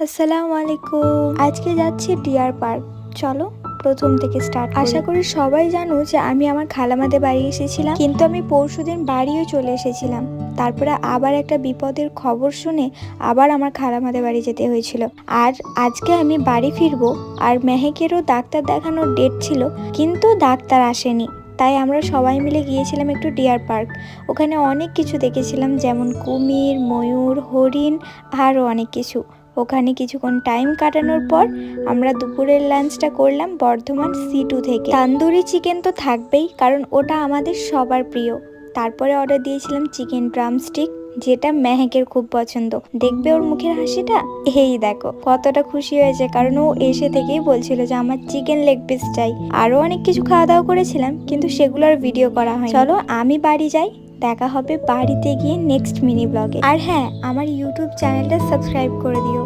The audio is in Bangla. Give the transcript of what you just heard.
আসসালামু আলাইকুম। আজকে যাচ্ছি ডিয়ার পার্ক। চলো প্রথম থেকে স্টার্ট। আশা করি সবাই জানো যে আমি আমার খালামাদের বাড়ি এসেছিলাম, কিন্তু আমি পরশুদিন বাড়িও চলে এসেছিলাম। তারপরে আবার একটা বিপদের খবর শুনে আবার আমার খালামাদের বাড়ি যেতে হয়েছিল। আর আজকে আমি বাড়ি ফিরবো, আর মেহেকেরও ডাক্তার দেখানোর ডেট ছিল, কিন্তু ডাক্তার আসেনি। তাই আমরা সবাই মিলে গিয়েছিলাম একটু ডিয়ার পার্ক। ওখানে অনেক কিছু দেখেছিলাম, যেমন কুমির, ময়ূর, হরিণ, আরও অনেক কিছু। ওখানে কিছুক্ষণ টাইম কাটানোর পর আমরা দুপুরের লাঞ্চটা করলাম বর্ধমান C2 থেকে। তান্দুরি চিকেন তো থাকবেই, কারণ ওটা আমাদের সবার প্রিয়। তারপরে অর্ডার দিয়েছিলাম চিকেন ড্রামস্টিক, যেটা মেহেকের খুব পছন্দ। দেখবে ওর মুখের হাসিটা, এই দেখো কতটা খুশি হয়েছে, কারণ ও এসে থেকেই বলছিল যে আমার চিকেন লেগ পিস চাই। আরও অনেক কিছু খাওয়া দাওয়া করেছিলাম, কিন্তু সেগুলোর ভিডিও করা হয়। চলো আমি বাড়ি যাই, দেখা হবে বাড়িতে গিয়ে নেক্সট মিনি ব্লগে। আর হ্যাঁ, আমার ইউটিউব চ্যানেলটা সাবস্ক্রাইব করে দিও।